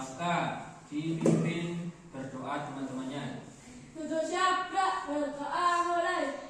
maka dipimpin berdoa teman-temannya. Untuk siapa berdoa mulai?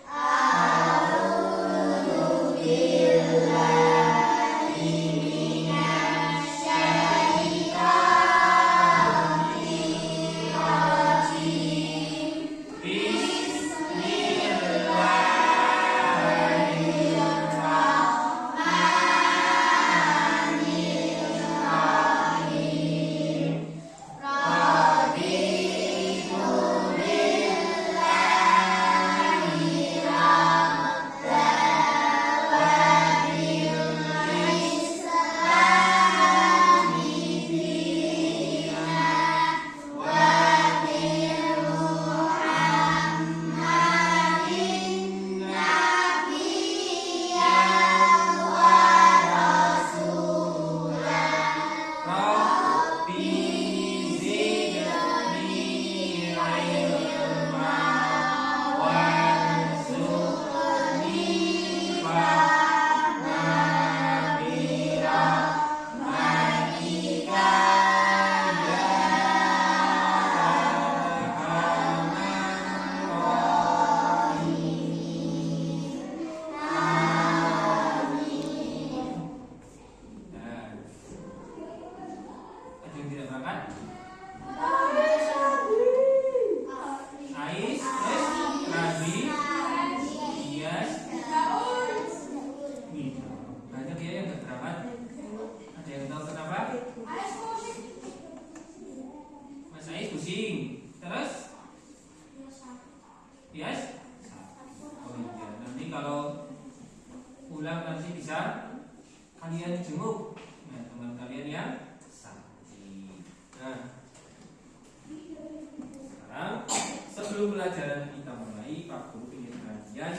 Yes? Oh iya, nanti kalau pulang nanti bisa kalian jenguk teman kalian yang sakit. Nah, sekarang sebelum pelajaran kita mulai, Pak Guru ingin kalian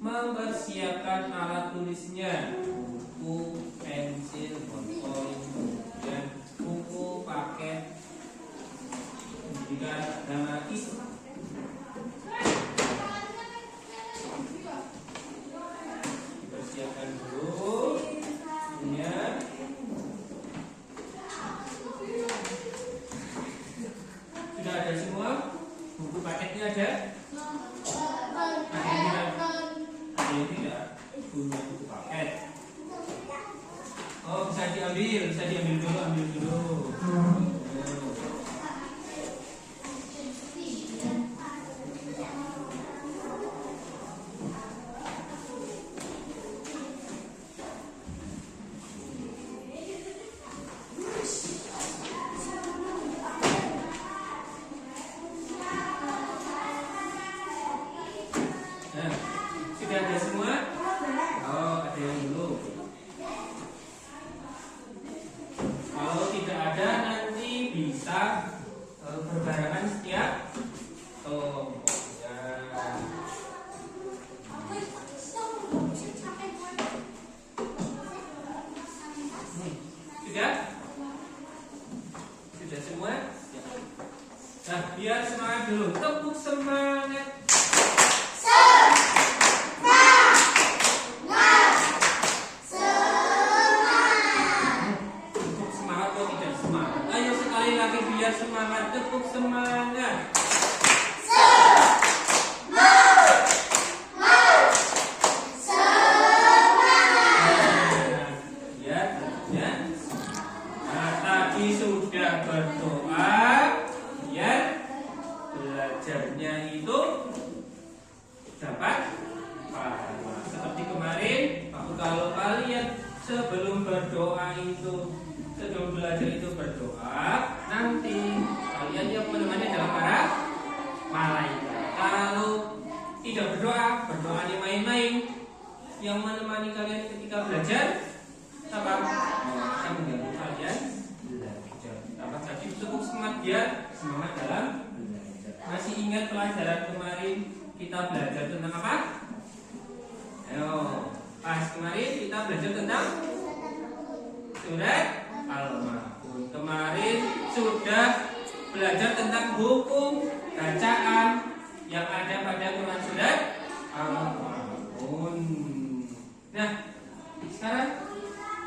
mempersiapkan alat tulisnya, buku, pensil, ballpoint, kemudian buku, paket, pendidikan agama Islam. Dipersiapkan dulu bukunya. Sudah ada semua? Buku paketnya ada? Ada yang tidak? Buku paket. Oh, bisa diambil dulu. Sudah ada semua? Oh, ada yang dulu. Kalau tidak ada nanti bisa berbarengan setiap tombol. Ya. Sudah? Sudah semua? Ya. Nah, biar semangat dulu. Tepuk semangat. Biar semangat, tepuk semangat. Nah, tadi sudah berdoa, biar belajarnya itu dapat pahala. Seperti kemarin, kalau kalian sebelum berdoa itu, sebelum belajar itu berdoa, nanti kalian yang menemani adalah para malaikat. Kalau tidak berdoa, berdoanya main-main, yang menemani kalian ketika belajar apa? Akan mengganggu kalian belajar. Tambah tadi cukup semangat biar semangat dalam belajar. Masih ingat pelajaran kemarin kita belajar tentang apa? Ayo, pas kemarin kita belajar tentang surat Al-Ma'un. Kemarin sudah belajar tentang hukum bacaan yang ada pada Quran surat Al-Ma'un. Nah, sekarang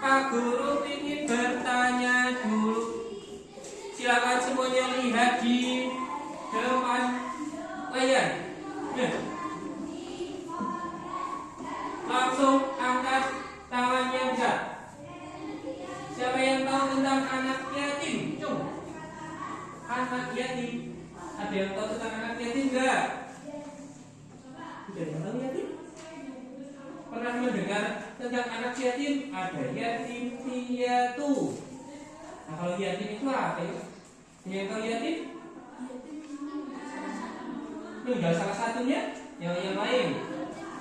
Pak Guru ingin bertanya dulu. Silakan semuanya lihat di depan layar. Nah, langsung angkat tangannya besar. Siapa yang tahu tentang anak yatim? Coba. Anak yatim. Ada yang tahu tentang anak yatim enggak? Tidak ada yang tahu yatim? Pernah mendengar tentang anak yatim? Ada yatim piatu. Nah, kalau yatim itu apa ya? Yang tahu yatim? Enggak salah satunya, yang lain.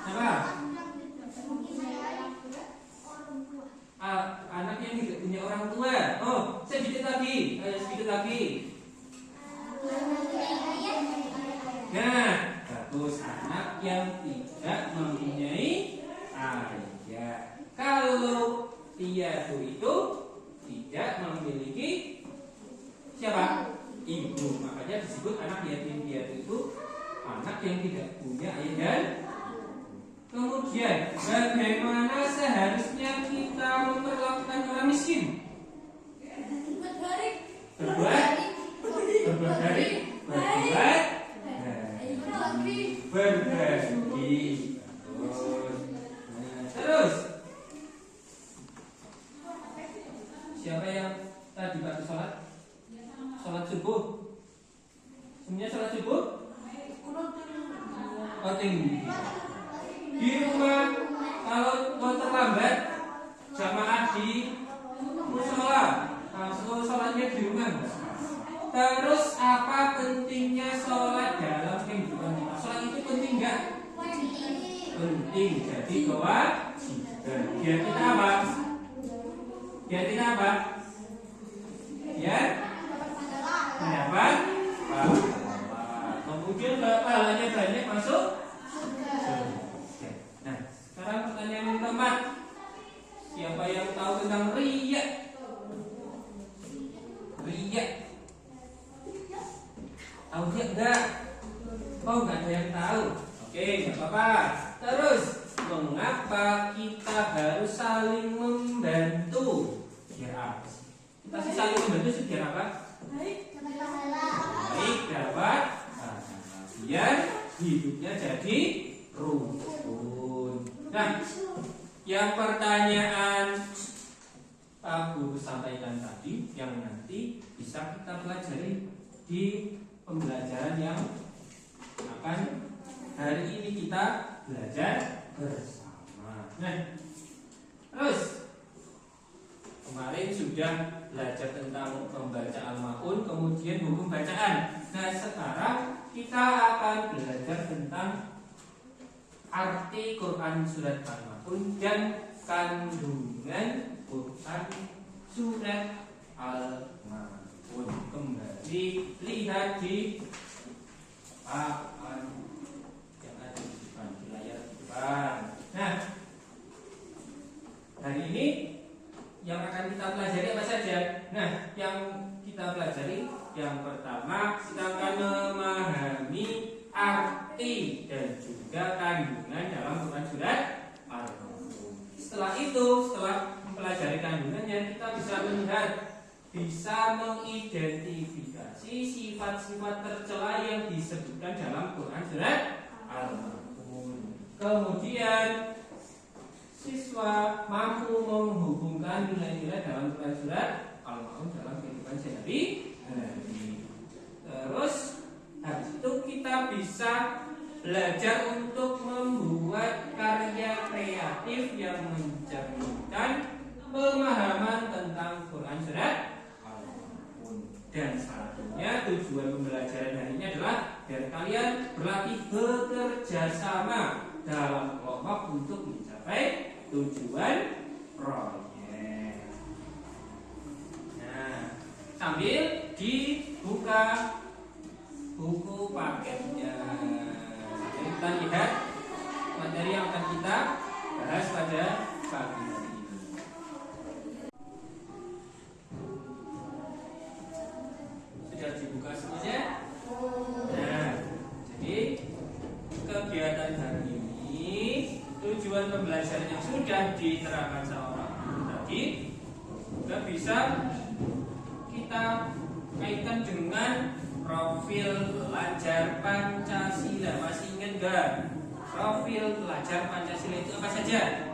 Apa? Anak yang tidak punya orang tua. Oh, sedikit lagi. Sedikit lagi. Nah, bagus. Anak yang tidak mempunyai ayah. Kalau piatu itu tidak memiliki siapa? Ibu. Makanya disebut anak yatim piatu itu anak yang tidak punya ayah dan kemudian bagaimana seharusnya kita memperlakukan orang miskin? Berbuat berbagi. Terus siapa yang tadi waktu sholat subuh? Semuanya sholat subuh? Oh, tinggi. Di rumah kalau terlambat jamaah di musola, langsung sholatnya di rumah. Terus apa pentingnya sholat dalam kehidupan kita? Sholat itu penting nggak? Penting. Jadi kewajiban. Biar kita apa? Biar kita apa? Biar mendapat pahala. Kemudian pahalanya banyak masuk. Nah, sekarang pertanyaan yang keempat. Siapa yang tahu tentang riya? Riya. Tahu dia enggak? Oh, enggak ada yang tahu. Oke, enggak apa-apa. Terus, mengapa kita harus saling membantu? Biar apa sih? Kita sih saling membantu sih biar apa? Baik dapat biar hidupnya jadi rukun. Nah, yang pertanyaan Pak Guru sampaikan tadi yang nanti bisa kita pelajari di pembelajaran yang akan hari ini kita belajar bersama. Nah, terus kemarin sudah belajar tentang membaca Al-Maun, kemudian hukum bacaan. Nah, sekarang kita akan belajar tentang arti Quran surat Al-Maun dan kandungan Quran surat Al-Maun. Kembali lihat di papan yang ada di depan, di layar di depan. Nah, hari ini yang akan kita pelajari apa saja? Nah, yang kita pelajari yang pertama kita akan memahami arti dan juga kandungan dalam Quran surat Al-Maun. Setelah itu, setelah mempelajari kandungannya, kita bisa melihat, bisa mengidentifikasi sifat-sifat tercela yang disebutkan dalam Quran surat Al-Maun. Kemudian siswa mampu menghubungkan nilai-nilai dalam Quran surat Al-Maun dalam kehidupan sehari-hari. Terus habis itu kita bisa belajar untuk membuat karya kreatif yang mencerminkan pemahaman tentang Quran surat Al-Maun. Dan satunya tujuan pembelajaran hari ini adalah biar kalian berlatih bekerja sama dalam kelompok untuk mencapai tujuan proyek. Nah, sambil dibuka buku paketnya. Jadi kita lihat materi yang akan kita bahas pada pagi hari ini. Sudah dibuka semuanya? Nah, jadi kegiatan hari ini, tujuan pembelajaran yang sudah diterangkan sama Pak Guru tadi juga bisa kita kaitkan dengan profil pelajar Pancasila. Masih ingat gak? Profil pelajar Pancasila itu apa saja?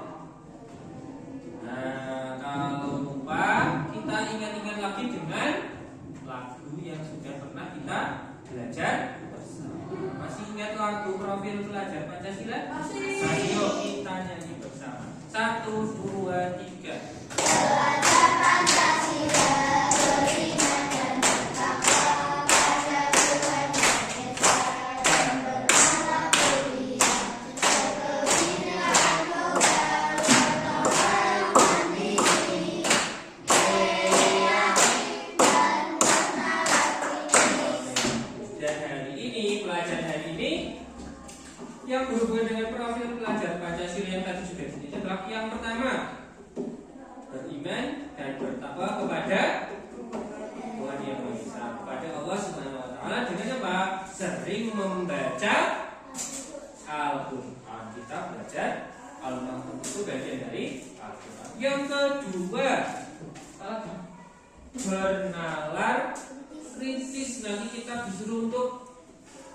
Nah, kalau lupa kita ingat-ingat lagi dengan lagu yang sudah pernah kita belajar bersama. Masih ingat lagu profil pelajar Pancasila? Masih. Ayo kita nyanyi bersama. 1, 2, 3. Belajar Pancasila, beriman dan bertakwa pada Tuhan Yang Esa dan beranak mulia, berkebinekaan global, bertobat mandiri, kreatif dan bernalar. Dan hari ini, pelajaran hari ini yang berhubungan dengan profil pelajar Pancasila yang tadi sudah disebut adalah yang pertama, beriman dan bertakwa kepada Tuhan Yang Maha Esa, kepada Allah Subhanahu wa taala dengan apa? Sering membaca Al-Qur'an. Kita belajar Al-Mahfuz itu bagian dari Al-Qur'an. Yang kedua, bernalar kritis. Nanti kita disuruh untuk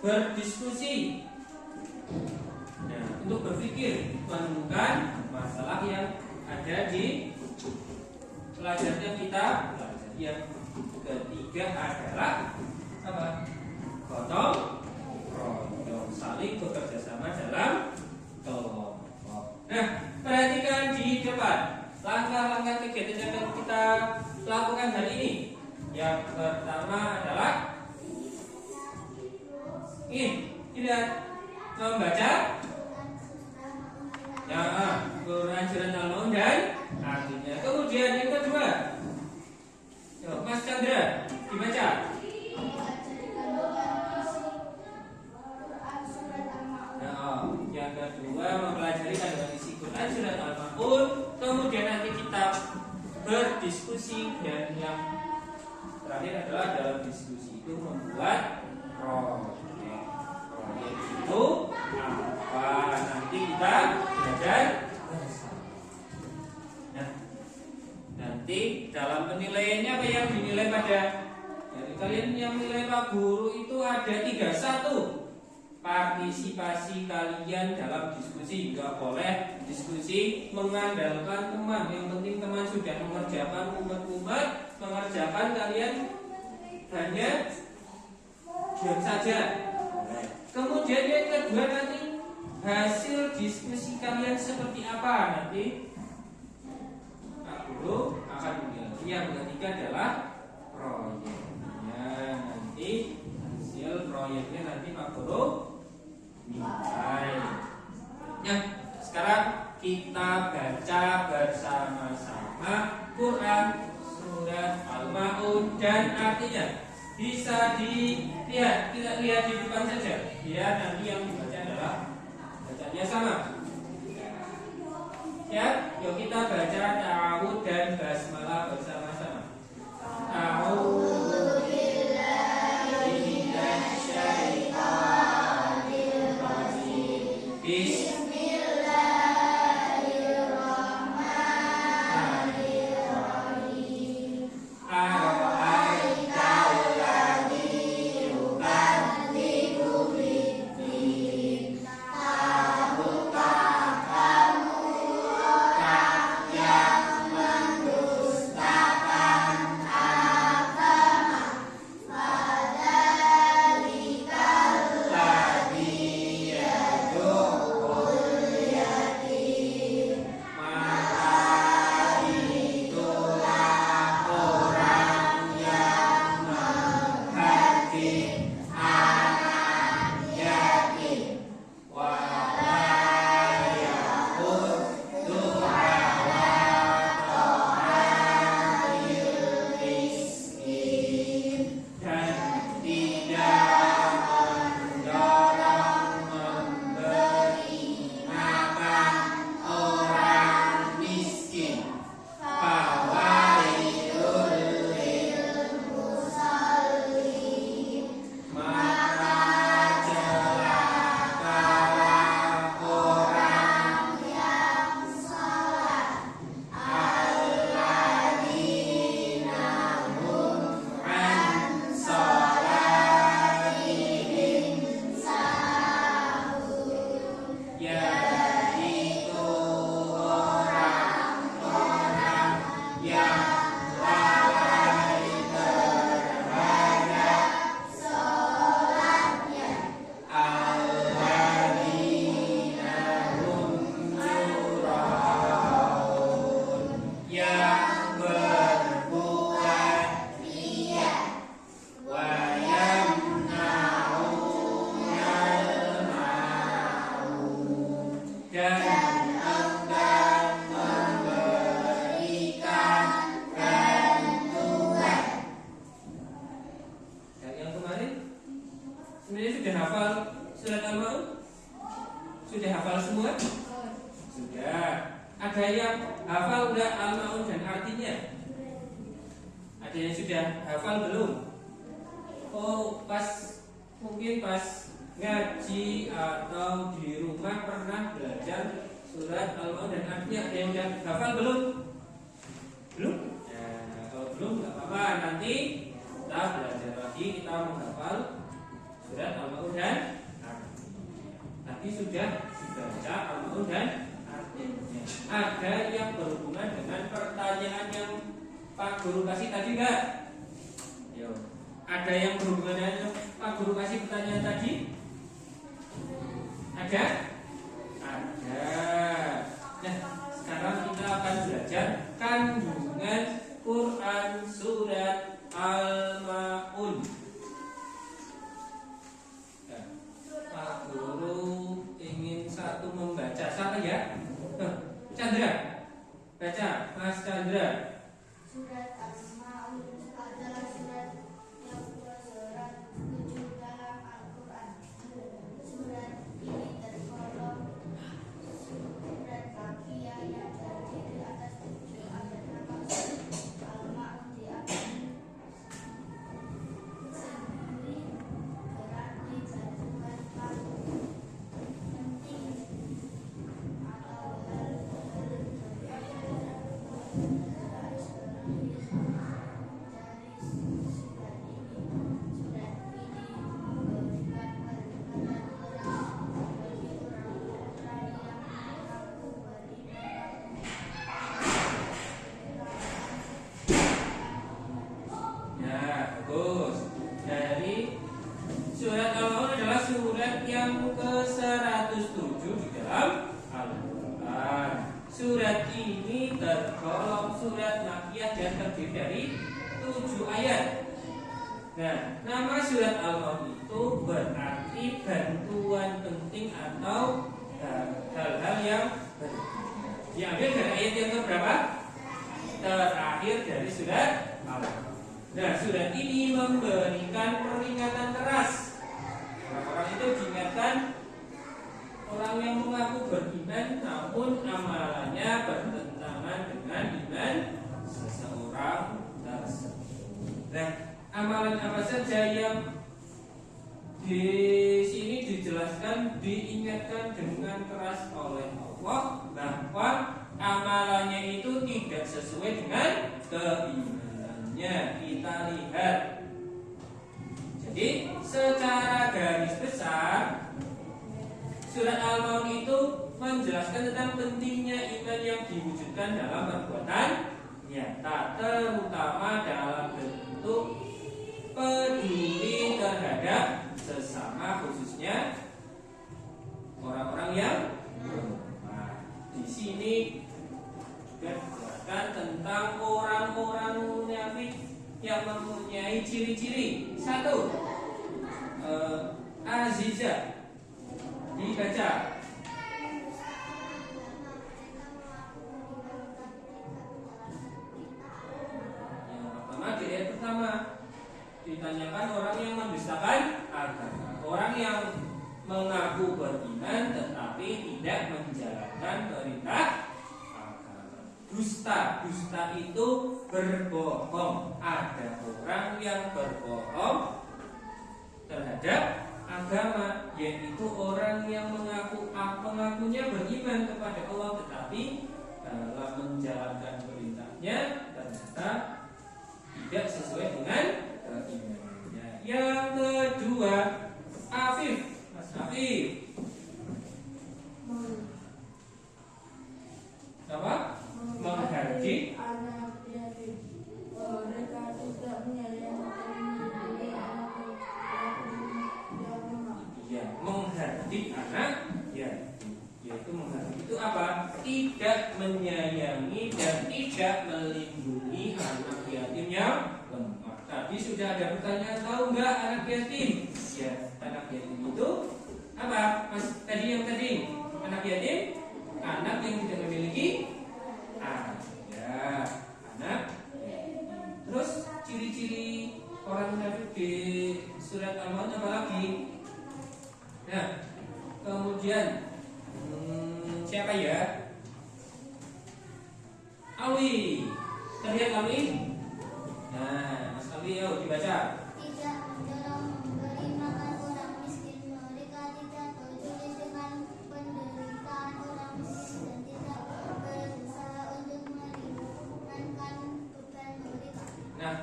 berdiskusi. Nah, untuk berpikir, menemukan masalah yang ada di pelajaran yang kita belajar. Yang ketiga adalah apa? Gotong royong, saling bekerja sama dalam kelompok. Nah, perhatikan di depan langkah-langkah kegiatan yang akan kita lakukan hari ini. Yang pertama adalah ini, lihat, membaca ya, Quran surat Al-Maun dan artinya. Kemudian yang kedua, coba Mas Chandra dibaca. Nah, yang kedua mempelajari kandungan isi Quran surat Al-Maun. Kemudian nanti kita berdiskusi, dan yang terakhir adalah dalam diskusi itu membuat proyek. Proyek itu apa? Nanti kita belajar bersama. Nah, nanti dalam penilaiannya apa yang dinilai pada dari kalian yang nilai Pak Guru itu ada 3. 1, partisipasi kalian dalam diskusi. Enggak boleh diskusi mengandalkan teman. Yang penting teman sudah mengerjakan umat-umat, mengerjakan, kalian hanya diam saja. Kemudian yang kedua, nanti hasil diskusi kalian seperti apa nanti Pak Guru akan menilai. Yang ketiga adalah proyeknya. Nanti hasil proyeknya nanti Pak Guru nilai. Nah, sekarang kita baca bersama-sama Quran surat Al-Maun dan artinya. Bisa dilihat, kita lihat di depan saja. Biar nanti yang dibaca adalah bacanya sama. Ya, yuk kita baca ta'awud dan basmalah bersama-sama. Ta'awud billahi minasyaitonir rajim. Bismillahirrahmanirrahim. Sebenarnya sudah hafal surat Al-Maun? Sudah hafal semua? Sudah. Ada yang hafal enggak Al-Maun dan artinya? Ada yang sudah hafal belum? Oh, mungkin pas ngaji atau di rumah pernah belajar surat Al-Maun dan artinya. Ada yang sudah hafal belum? Belum? Ya, kalau belum nggak apa-apa. Nanti kita belajar lagi, kita menghafal surat Al-Maun dan artinya. Tadi sudah dibaca Al-Maun dan artinya. Ada yang berhubungan dengan pertanyaan yang Pak Guru kasih tadi enggak? Yo. Ada yang berhubungan dengan Pak Guru kasih pertanyaan tadi? Ada? Ada. Nah, sekarang kita akan belajar kandungan Quran surat Al-Maun. Nah, Pak Guru ingin satu membaca. Siapa ya? Chandra. Baca, Mas Chandra. Surat Al-Maun adalah surat yang ke-107 dalam Al-Quran. Surat ini tergolong surat Makkiyah yang terdiri atas 7 ayat. Nama surat Al-Maun diambil sendiri berarti kandungan paling penting atau hal Ya, bagus. Dari surat Al-Maun adalah surat yang ke-107 di dalam Al-Quran. Surat ini tergolong surat Makkiyah dan terdiri dari 7 ayat. Nah, nama surat Al-Maun itu berarti bantuan penting atau hal-hal yang diambil dari ayat yang keberapa? Terakhir dari surat Al-Maun. Nah, surat ini memberikan peringatan keras. Orang-orang itu diingatkan, orang yang mengaku beriman namun amalannya bertentangan dengan iman seseorang tersebut. Nah, amalan apa saja yang di sini dijelaskan, diingatkan dengan keras oleh Allah bahwa amalannya itu tidak sesuai dengan keimanannya. Kita lihat. Jadi, secara garis besar surat Al-Maun itu menjelaskan tentang pentingnya iman yang diwujudkan dalam perbuatan nyata, terutama dalam bentuk peduli terhadap sesama, khususnya orang-orang yang bermanfaat. Di sini juga dijelaskan tentang orang-orang munafik yang mempunyai ciri-ciri. 1. Azizah. Dibaca. Yang pertama, di ayat pertama ditanyakan orang yang mendustakan agama, orang yang mengaku beriman tetapi tidak menjalankan perintah agama. Dusta itu berbohong. Ada orang yang berbohong terhadap agama, yaitu orang yang mengakunya beriman kepada Allah tetapi dalam menjalankan perintahnya ternyata tidak sesuai dengan keimanannya. Yang kedua, Afif, Mas Afif. Apa? Menghardik anak yatim. Mereka tidak menyayangi ya, menghardik anak yatim. Yaitu menghardik itu apa? Tidak menyayangi dan tidak melindungi anak yatim yang lemah. Tadi sudah ada pertanyaan, tahu nggak anak yatim? Ya, anak yatim itu apa? Mas tadi anak yatim, anak yang tidak memiliki ayah. Ya, anak yatim. Terus ciri-ciri orang munafik di surat Al-Maun apa lagi? Nah, kemudian siapa ya? Alwi. Terlihat Alwi? Nah, Mas Alwi, yuk dibaca. Tidak mendorong memberi makan orang miskin. Mereka tidak peduli dengan penderitaan orang miskin dan tidak berusaha untuk meringankan beban mereka. Nah,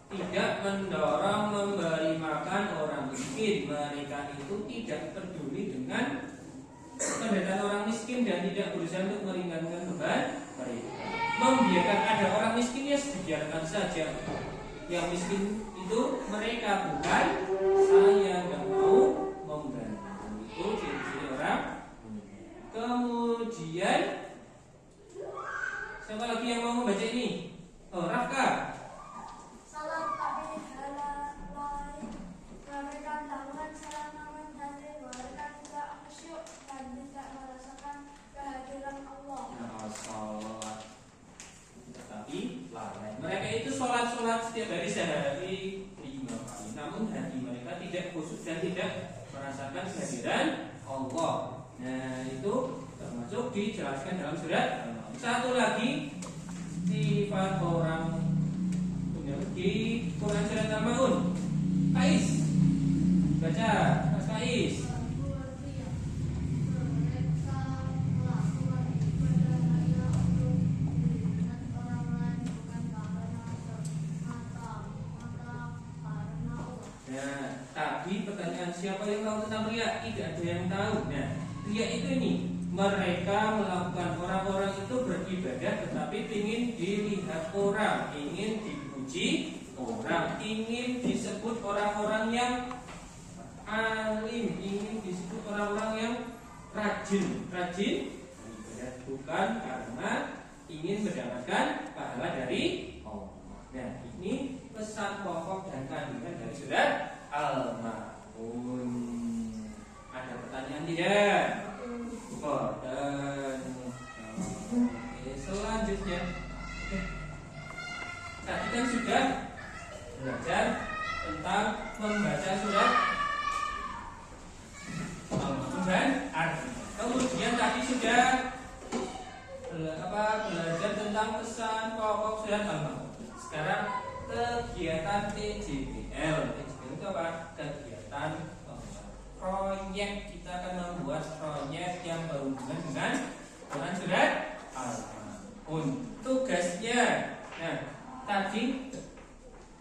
tidak mendorong memberi makan orang miskin. Mereka itu tidak peduli dengan penderitaan orang miskin dan tidak berusaha untuk meringankan beban mereka. Membiarkan ada orang miskin, ya biarkan saja. Yang miskin itu mereka, bukan saya, nggak mau membantu. Itu ciri-ciri orang. Kemudian siapa lagi yang mau membaca ini? Oh, Rafka. Salat kami halalai. Mereka melakukan selama mentari. Mereka tidak khusyuk dan tidak merasakan kehadiran Allah. Nah, sholat. Tetapi lalai. Mereka itu sholat setiap hari sehari 5 kali. Namun hati mereka tidak khusyuk dan tidak merasakan kehadiran Allah. Nah, itu termasuk dijelaskan dalam surat. Satu lagi sifat orang di Quran surat Al-Maun. Faiz, baca Mas Faiz. Nah, tapi pertanyaan siapa yang tahu tentang riya? Tidak ada yang tahu. Nah, riya itu ini, mereka melakukan, orang-orang itu beribadah tetapi ingin dilihat orang, ingin dipuji orang, ingin disebut orang-orang yang alim, ingin disebut orang-orang yang rajin beribadah, bukan karena ingin mendapatkan pahala dari Allah. Nah, ini pesan pokok dan kandungan dari surat Al-Maun. Ada pertanyaan tidak? Dan selanjutnya, tadi kan sudah belajar tentang membaca surat Al-Maun dan artinya. Kemudian tadi sudah belajar tentang pesan pokok surat Al-Maun. Sekarang kegiatan TJBL. TJBL itu apa? Kegiatan proyek. Kita akan membuat proyek yang berhubungan dengan Quran surat Al-Maun. Tugasnya, nah tadi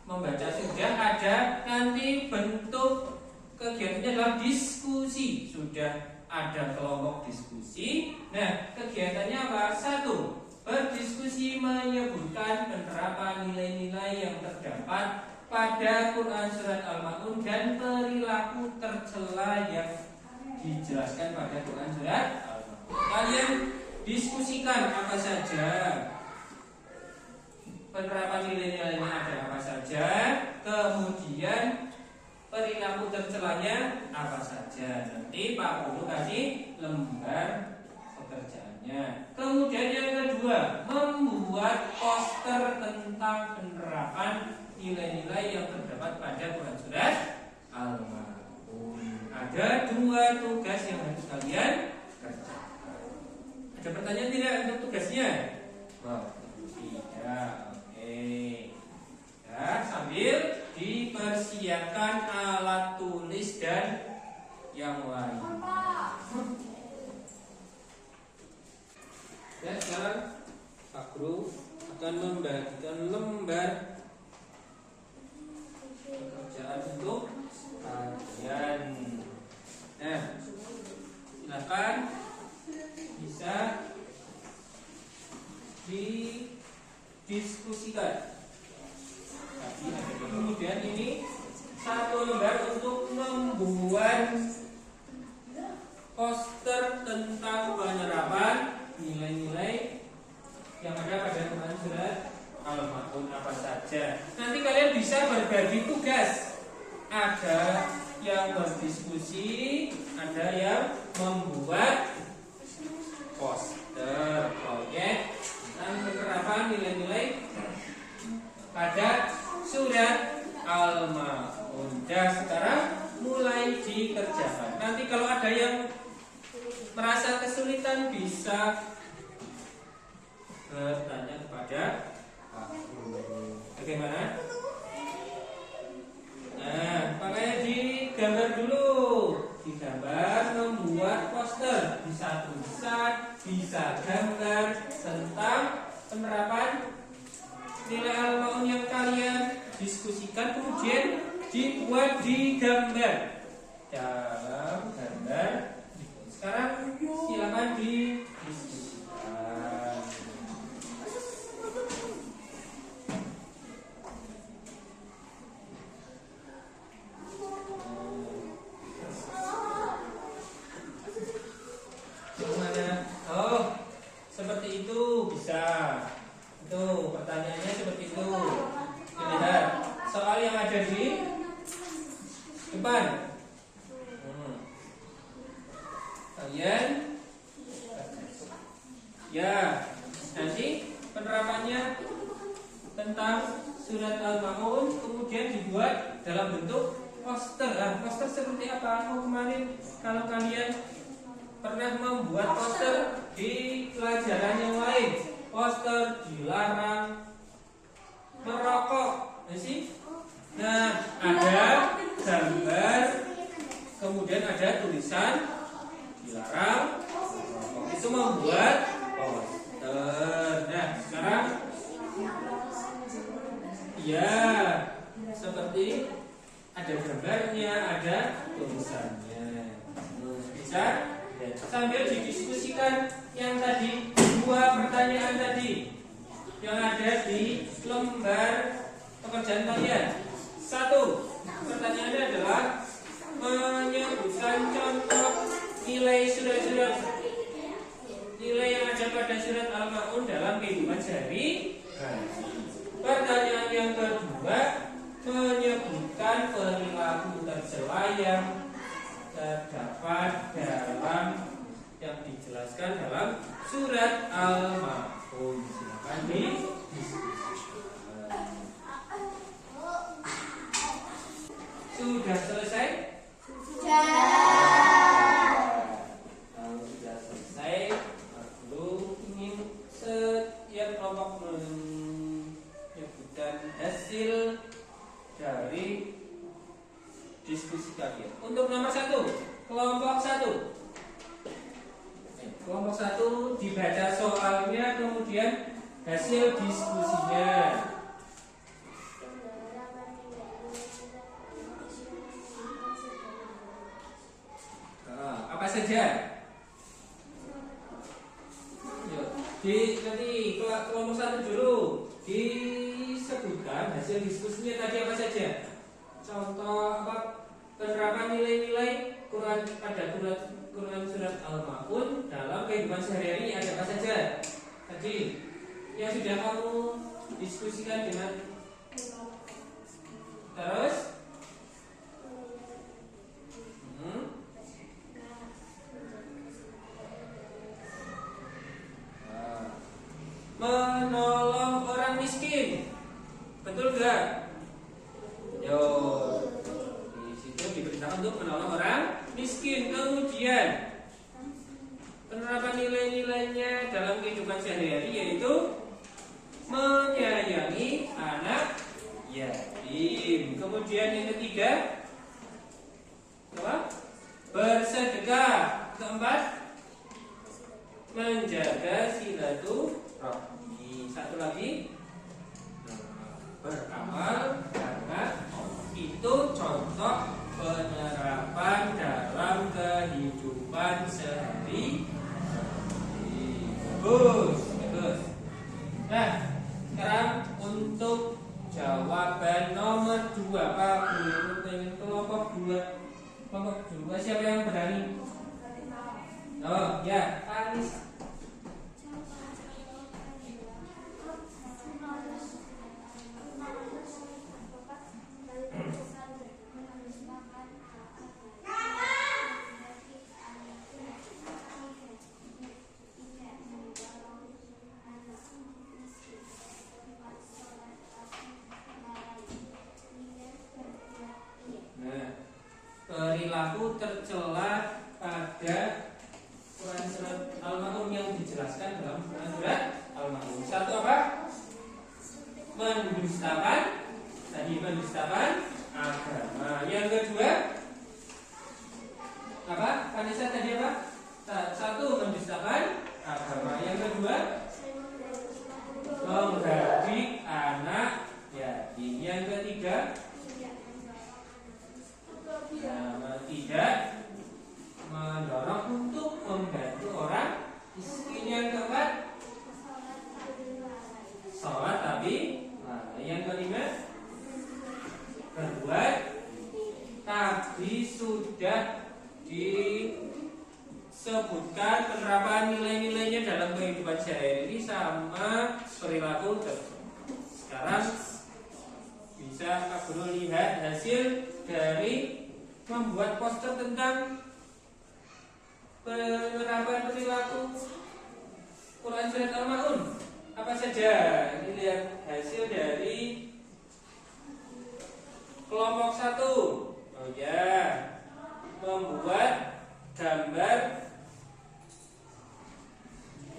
membaca sudah, ada nanti bentuk kegiatannya adalah diskusi. Sudah ada kelompok diskusi. Nah, kegiatannya apa? 1. Berdiskusi menyebutkan penerapan nilai-nilai yang terdapat pada Quran surat Al-Maun dan perilaku tercela yang dijelaskan pada Quran surat Al-Maun. Kalian diskusikan apa saja penerapan nilai-nilainya, ada apa saja, kemudian perilaku tercelanya apa saja. Nanti Pak Guru kasih lembar pekerjaannya. Kemudian yang kedua, membuat poster tentang penerapan nilai-nilai yang terdapat pada Quran surat Al-Maun. Ada 2 tugas yang harus kalian kerjakan. Ada pertanyaan tidak untuk tugasnya? Wow, tidak. Oke. Ya, sambil dipersiapkan alat tulis dan yang lain. Ya, sekarang Pak Guru akan membagikan lembar pekerjaan untuk kalian. Nah, silakan bisa didiskusikan. Kemudian ini 1 lembar untuk membuat poster tentang penerapan nilai-nilai yang ada pada Quran surat Al-Maun apa saja. Nanti kalian bisa berbagi tugas. Ada yang berdiskusi, ada yang membuat poster proyek tentang penerapan nilai-nilai pada surat Al-Maun. Dan sekarang mulai dikerjakan. Nanti kalau dapat digambar dalam gambar. Sekarang silakan didiskusikan. Gimana? Oh, seperti itu bisa. Itu pertanyaannya seperti itu. Lihat soal yang ada di depan. Kalian ya, nanti penerapannya tentang surat Al-Maun kemudian dibuat dalam bentuk poster. Nah, poster seperti apa? Oh, kemarin kalau kalian pernah membuat poster di pelajaran yang lain, poster dilarang merokok, sih. Nah, ada gambar, kemudian ada tulisan dilarang merokok. Itu membuat poster. Nah, sekarang ya seperti ada gambarnya, ada tulisannya. Bisa sambil didiskusikan yang tadi, dua pertanyaan tadi yang ada di lembar pekerjaan kalian. Satu, pertanyaannya adalah menyebutkan contoh nilai surat-surat nilai yang ada pada surat Al-Maun dalam kehidupan sehari-hari. Pertanyaan yang kedua, menyebutkan perilaku tercela yang terdapat dalam yang dijelaskan dalam surat Al-Maun. Silakan didiskusikan. Sudah selesai? Kalau sudah selesai, lalu ingin setiap kelompok menyebutkan hasil dari diskusi kalian. Untuk nomor 1, kelompok 1. Kelompok 1 dibaca soalnya, kemudian hasil diskusinya. Apa saja? Yuk, nanti kelompok 1 dulu disebutkan hasil diskusinya tadi apa saja. Contoh apa? Penerapan nilai-nilai Quran pada Quran surat Al-Maun dalam kehidupan sehari-hari ada apa saja? Tadi yang sudah kamu diskusikan dengan terus menolong orang miskin, betul gak? Yo, di situ diperintahkan untuk menolong orang miskin. Kemudian penerapan nilai-nilainya dalam kehidupan sehari-hari yaitu menyayangi anak yatim. Kemudian yang ketiga apa? Bersedekah. Keempat, menjaga silaturahmi. Satu lagi, beramal, karena itu contoh penerapan dalam kehidupan sehari-hari. Bagus. Nah, sekarang untuk jawaban nomor 2, Pak Guru pengen kelompok 2. Kelompok 2 siapa yang berani? Oh ya, Anis. Perilaku tercela pada Quran surat Al-Maun yang dijelaskan dalam Quran surat Al-Maun. Satu apa? Mendustakan agama. Yang kedua apa? Vanessa tadi apa? Satu, mendustakan agama. Yang kedua, menggaji anak yatim. Yang ketiga, tadi sudah disebutkan penerapan nilai-nilainya dalam kehidupan sehari-hari sama perilaku tersebut. Sekarang bisa Kak Guru lihat hasil dari membuat poster tentang penerapan perilaku Quran Surat Al-Ma'un. Apa saja? Ini lihat hasil dari kelompok 1. Oh ya, membuat gambar.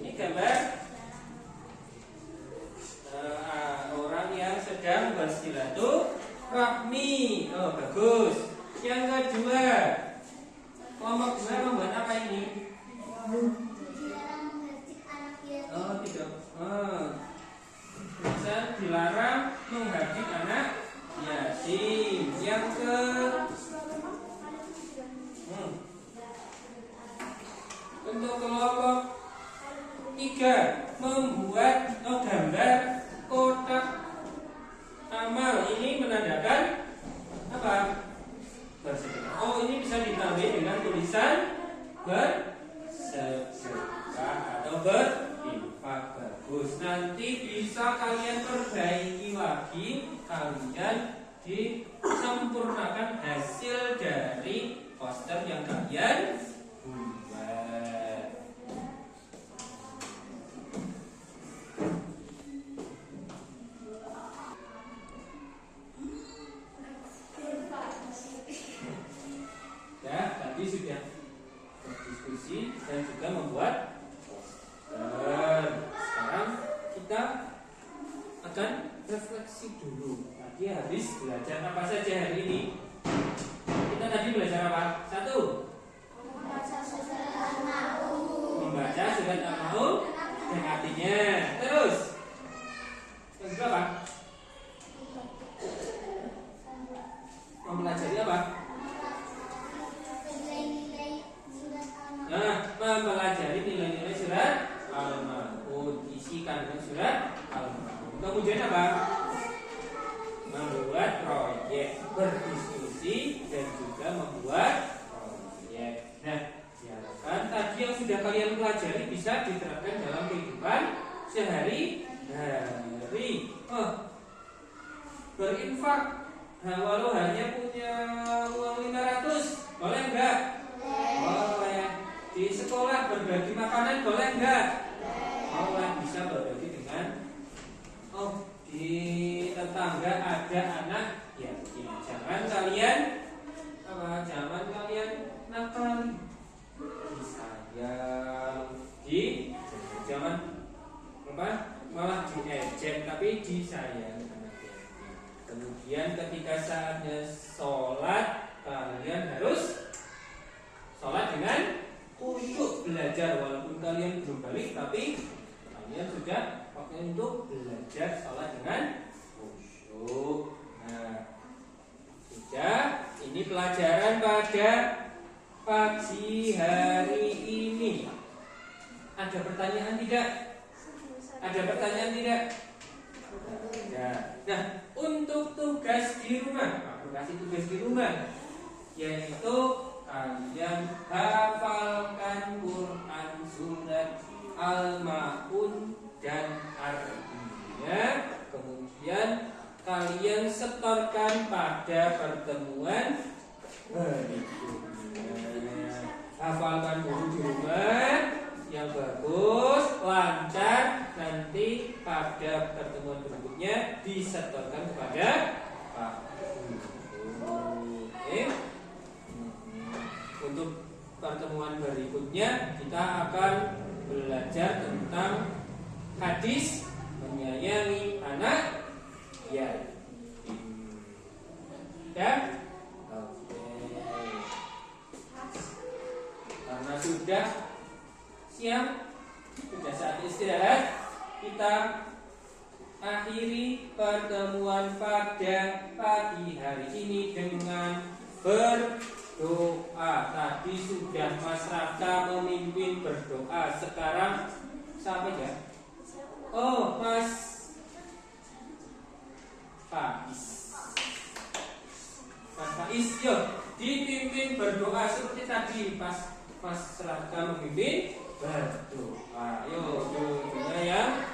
Ini gambar orang yang sedang bersilaturahmi. Oh bagus. Yang kedua, kelompok 2 membuat apa ini? Dilarang menghardik anak yatim. Oh tidak. Bisa dilarang menghardik anak yatim. Yang ke untuk kelompok 3 membuat gambar kotak amal. Ini menandakan apa? Bersedekah. Oh ini bisa ditambah dengan tulisan bersedekah atau berinfak. Bagus. Nanti bisa kalian perbaiki lagi, kalian disempurnakan hasil dari poster yang kalian buat. Ya, tadi sudah berdiskusi dan juga membuat poster. Sekarang kita akan refleksi dulu. Tadi habis belajar apa saja hari ini? Kita tadi belajar apa? 1. Membaca surat Al-Ma'un. Membaca surat Al-Ma'un dan artinya. Terus yang kedua apa? Mempelajari apa? Nilai-nilai surat Al-Ma'un. Nah, mempelajari nilai-nilai surat Al-Ma'un, isi kandungan surat Al-Ma'un. Kemudian apa? Membuat proyek, berdiskusi dan juga membuat proyek. Nah, diharapkan tadi yang sudah kalian pelajari bisa diterapkan dalam kehidupan sehari-hari. Berinfak. Nah, walau hanya punya uang 500, boleh enggak? Boleh. Di sekolah berbagi makanan boleh enggak? Boleh. Bisa berbagi dengan di tetangga ada anak yatim. Jangan kalian jangan kalian nakal. Disayang, jangan malah diejek, tapi disayang anak yatim. Kemudian ketika saatnya sholat, kalian harus sholat dengan khusyuk, belajar walaupun kalian belum balik, tapi kalian sudah pakai untuk belajar sholat dengan khusyuk. Nah, sudah. Ini pelajaran pada pagi hari ini. Ada pertanyaan tidak? Ada pertanyaan tidak? Ya. Nah, untuk tugas di rumah, aku kasih tugas di rumah, yaitu kalian hafalkan Quran surat Al-Ma'un dan artinya. Kemudian kalian setorkan pada pertemuan berikutnya. Hafalkan dulu di rumah yang bagus, lancar. Nanti pada pertemuan berikutnya disetorkan kepada Pak Guru. Untuk pertemuan berikutnya kita akan belajar tentang hadis menyayangi anak yatim. Ya? Oke. Karena sudah siap, sudah saat istirahat, kita akhiri pertemuan pada pagi hari ini dengan berdoa. Tadi sudah Mas Raka memimpin berdoa. Sekarang siapa ya? Oh, Mas Faiz. Mas Faiz, yuk dipimpin berdoa seperti tadi pas seragam memimpin berdoa. Yuk, doa yang